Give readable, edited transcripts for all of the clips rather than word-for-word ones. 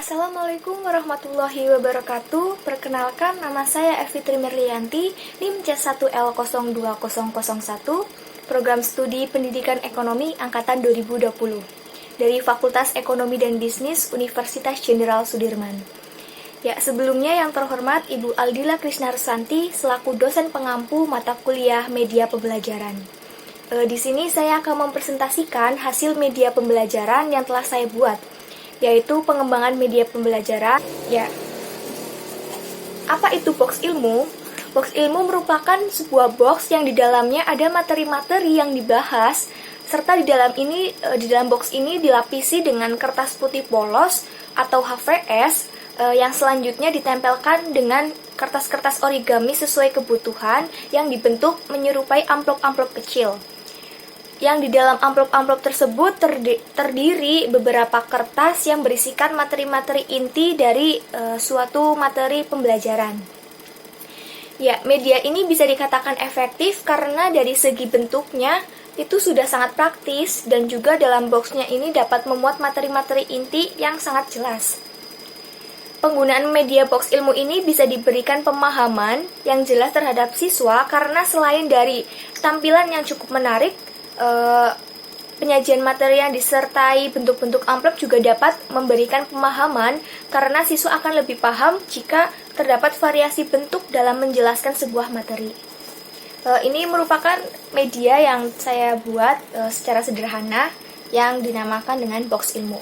Assalamualaikum warahmatullahi wabarakatuh. Perkenalkan, nama saya Evi Trimerlianti, NIM C1L02001, Program Studi Pendidikan Ekonomi Angkatan 2020, dari Fakultas Ekonomi dan Bisnis Universitas Jenderal Sudirman. Ya, sebelumnya yang terhormat Ibu Aldila Krisnarsanti selaku dosen pengampu mata kuliah media pembelajaran. Di sini saya akan mempresentasikan hasil media pembelajaran yang telah saya buat, yaitu pengembangan media pembelajaran. Ya, apa itu box ilmu? Box ilmu merupakan sebuah box yang di dalamnya ada materi-materi yang dibahas, serta di dalam box ini dilapisi dengan kertas putih polos atau HVS yang selanjutnya ditempelkan dengan kertas-kertas origami sesuai kebutuhan yang dibentuk menyerupai amplop-amplop kecil. Yang di dalam amplop-amplop tersebut terdiri beberapa kertas yang berisikan materi-materi inti dari suatu materi pembelajaran. Ya, media ini bisa dikatakan efektif karena dari segi bentuknya itu sudah sangat praktis dan juga dalam boxnya ini dapat memuat materi-materi inti yang sangat jelas. Penggunaan media box ilmu ini bisa diberikan pemahaman yang jelas terhadap siswa karena selain dari tampilan yang cukup menarik, penyajian materi yang disertai bentuk-bentuk amplop juga dapat memberikan pemahaman karena siswa akan lebih paham jika terdapat variasi bentuk dalam menjelaskan sebuah materi. Ini merupakan media yang saya buat secara sederhana yang dinamakan dengan box ilmu.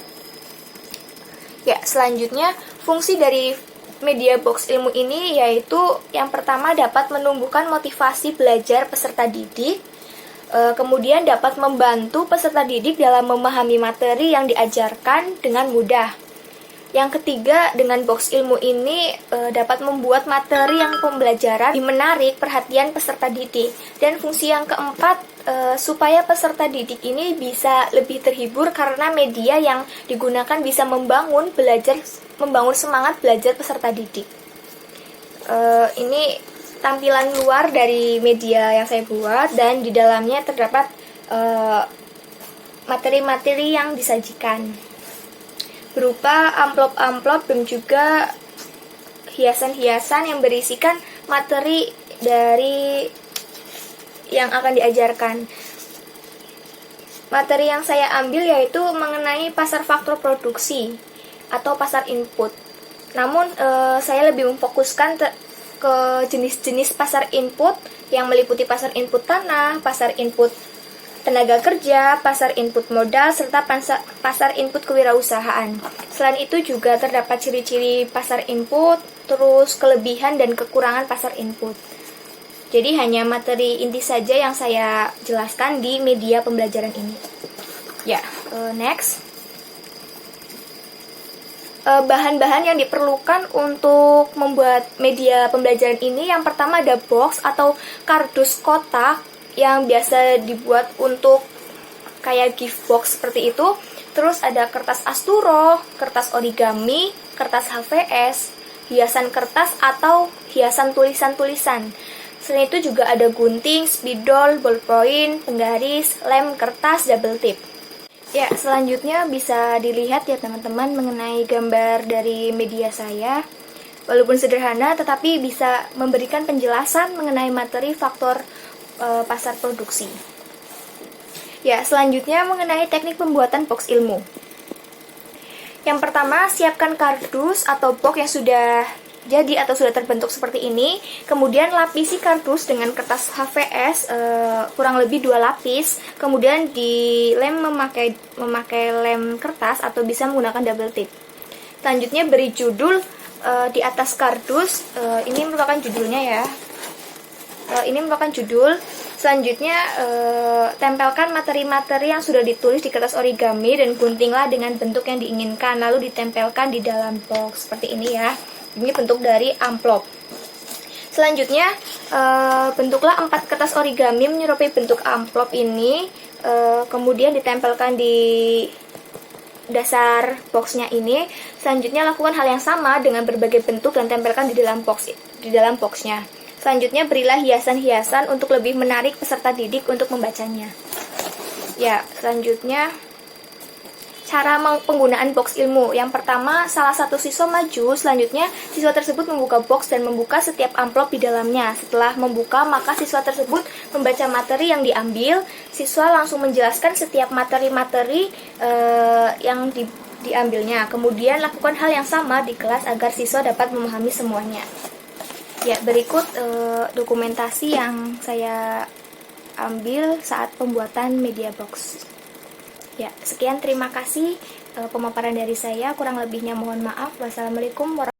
Ya, selanjutnya fungsi dari media box ilmu ini yaitu yang pertama dapat menumbuhkan motivasi belajar peserta didik. Kemudian dapat membantu peserta didik dalam memahami materi yang diajarkan dengan mudah. Yang ketiga, dengan box ilmu ini dapat membuat materi yang pembelajaran menarik perhatian peserta didik. Dan fungsi yang keempat, supaya peserta didik ini bisa lebih terhibur karena media yang digunakan bisa membangun semangat belajar peserta didik. Ini tampilan luar dari media yang saya buat dan di dalamnya terdapat materi-materi yang disajikan berupa amplop-amplop dan juga hiasan-hiasan yang berisikan materi dari yang akan diajarkan. Materi yang saya ambil yaitu mengenai pasar faktor produksi atau pasar input. Namun saya lebih memfokuskan ke jenis-jenis pasar input yang meliputi pasar input tanah, pasar input tenaga kerja, pasar input modal, serta pasar input kewirausahaan. Selain itu juga terdapat ciri-ciri pasar input, terus kelebihan dan kekurangan pasar input. Jadi hanya materi inti saja yang saya jelaskan di media pembelajaran ini. Ya, next. Bahan-bahan yang diperlukan untuk membuat media pembelajaran ini, yang pertama ada box atau kardus kotak yang biasa dibuat untuk kayak gift box seperti itu. Terus ada kertas asturo, kertas origami, kertas HVS, hiasan kertas atau hiasan tulisan-tulisan. Selain itu juga ada gunting, spidol, ballpoint, penggaris, lem, kertas, double tip. Ya, selanjutnya bisa dilihat ya teman-teman mengenai gambar dari media saya. Walaupun sederhana, tetapi bisa memberikan penjelasan mengenai materi faktor pasar produksi. Ya, selanjutnya mengenai teknik pembuatan box ilmu. Yang pertama, siapkan kardus atau box yang sudah jadi atau sudah terbentuk seperti ini. Kemudian lapisi kardus dengan kertas HVS kurang lebih 2 lapis. Kemudian dilem memakai lem kertas atau bisa menggunakan double tip. Selanjutnya beri judul di atas kardus. Ini merupakan judulnya ya. Ini merupakan judul. Selanjutnya tempelkan materi-materi yang sudah ditulis di kertas origami dan guntinglah dengan bentuk yang diinginkan, lalu ditempelkan di dalam box seperti ini ya. Ini bentuk dari amplop. Selanjutnya bentuklah 4 kertas origami menyerupai bentuk amplop ini, kemudian ditempelkan di dasar boxnya ini. Selanjutnya lakukan hal yang sama dengan berbagai bentuk dan tempelkan di dalam boxnya. Selanjutnya berilah hiasan-hiasan untuk lebih menarik peserta didik untuk membacanya. Ya, selanjutnya cara penggunaan box ilmu. Yang pertama, salah satu siswa maju, selanjutnya siswa tersebut membuka box dan membuka setiap amplop di dalamnya. Setelah membuka, maka siswa tersebut membaca materi yang diambil. Siswa langsung menjelaskan setiap materi-materi yang diambilnya. Kemudian lakukan hal yang sama di kelas agar siswa dapat memahami semuanya. Ya, berikut dokumentasi yang saya ambil saat pembuatan media box. Ya, sekian, terima kasih pemaparan dari saya. Kurang lebihnya mohon maaf. Wassalamualaikum warahmatullahi wabarakatuh.